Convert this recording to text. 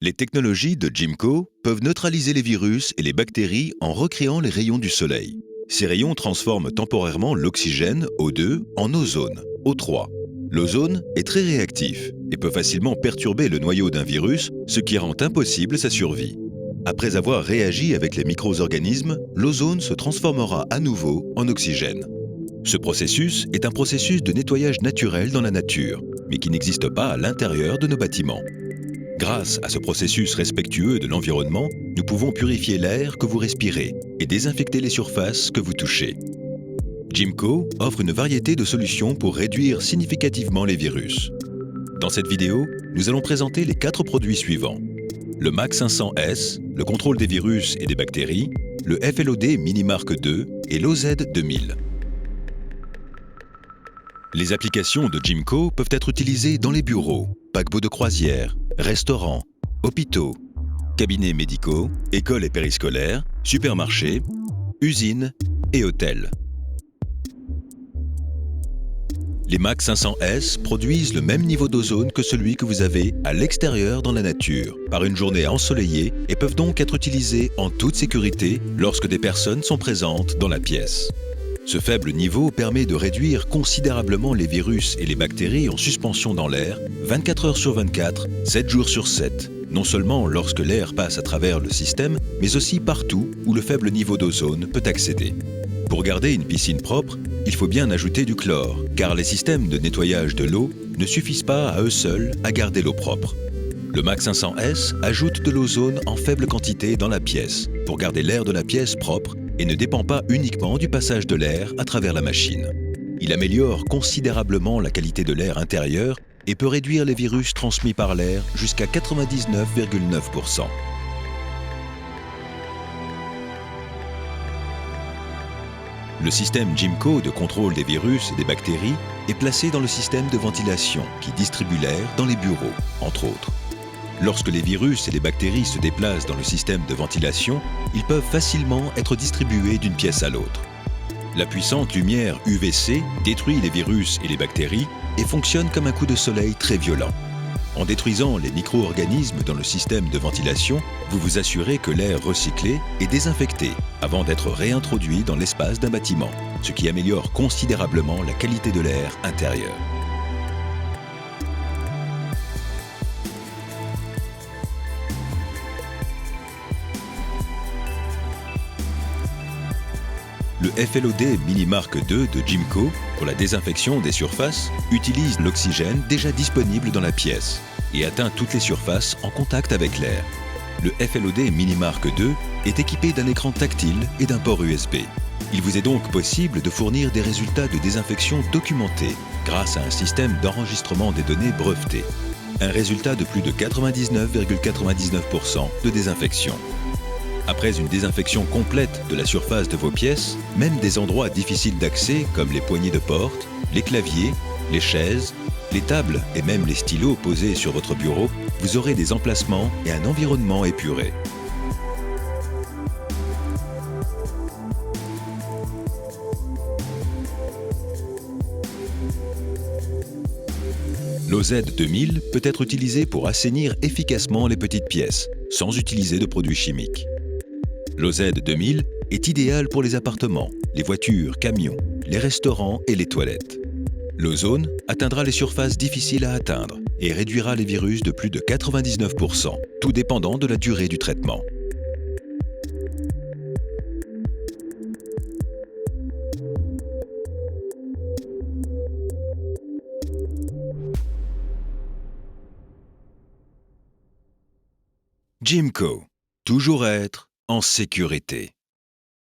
Les technologies de Jimco peuvent neutraliser les virus et les bactéries en recréant les rayons du soleil. Ces rayons transforment temporairement l'oxygène, O2, en ozone, O3. L'ozone est très réactif et peut facilement perturber le noyau d'un virus, ce qui rend impossible sa survie. Après avoir réagi avec les micro-organismes, l'ozone se transformera à nouveau en oxygène. Ce processus est un processus de nettoyage naturel dans la nature, mais qui n'existe pas à l'intérieur de nos bâtiments. Grâce à ce processus respectueux de l'environnement, nous pouvons purifier l'air que vous respirez et désinfecter les surfaces que vous touchez. Jimco offre une variété de solutions pour réduire significativement les virus. Dans cette vidéo, nous allons présenter les 4 produits suivants. Le MAC 500S, le contrôle des virus et des bactéries, le FLOD Minimark 2 et l'OZ 2000. Les applications de Jimco peuvent être utilisées dans les bureaux, paquebots de croisière, restaurants, hôpitaux, cabinets médicaux, écoles et périscolaires, supermarchés, usines et hôtels. Les MAC 500S produisent le même niveau d'ozone que celui que vous avez à l'extérieur dans la nature, par une journée ensoleillée et peuvent donc être utilisés en toute sécurité lorsque des personnes sont présentes dans la pièce. Ce faible niveau permet de réduire considérablement les virus et les bactéries en suspension dans l'air 24 heures sur 24, 7 jours sur 7, non seulement lorsque l'air passe à travers le système, mais aussi partout où le faible niveau d'ozone peut accéder. Pour garder une piscine propre, il faut bien ajouter du chlore, car les systèmes de nettoyage de l'eau ne suffisent pas à eux seuls à garder l'eau propre. Le MAC 500S ajoute de l'ozone en faible quantité dans la pièce, pour garder l'air de la pièce propre et ne dépend pas uniquement du passage de l'air à travers la machine. Il améliore considérablement la qualité de l'air intérieur et peut réduire les virus transmis par l'air jusqu'à 99,9%. Le système Jimco de contrôle des virus et des bactéries est placé dans le système de ventilation qui distribue l'air dans les bureaux, entre autres. Lorsque les virus et les bactéries se déplacent dans le système de ventilation, ils peuvent facilement être distribués d'une pièce à l'autre. La puissante lumière UVC détruit les virus et les bactéries et fonctionne comme un coup de soleil très violent. En détruisant les micro-organismes dans le système de ventilation, vous vous assurez que l'air recyclé est désinfecté avant d'être réintroduit dans l'espace d'un bâtiment, ce qui améliore considérablement la qualité de l'air intérieur. Le FLOD Minimark 2 de Jimco, pour la désinfection des surfaces, utilise l'oxygène déjà disponible dans la pièce et atteint toutes les surfaces en contact avec l'air. Le FLOD Minimark 2 est équipé d'un écran tactile et d'un port USB. Il vous est donc possible de fournir des résultats de désinfection documentés grâce à un système d'enregistrement des données breveté. Un résultat de plus de 99,99% de désinfection. Après une désinfection complète de la surface de vos pièces, même des endroits difficiles d'accès comme les poignées de porte, les claviers, les chaises, les tables et même les stylos posés sur votre bureau, vous aurez des emplacements et un environnement épuré. L'OZ 2000 peut être utilisé pour assainir efficacement les petites pièces, sans utiliser de produits chimiques. L'OZ 2000 est idéal pour les appartements, les voitures, camions, les restaurants et les toilettes. L'ozone atteindra les surfaces difficiles à atteindre et réduira les virus de plus de 99%, tout dépendant de la durée du traitement. Jimco, toujours être en sécurité.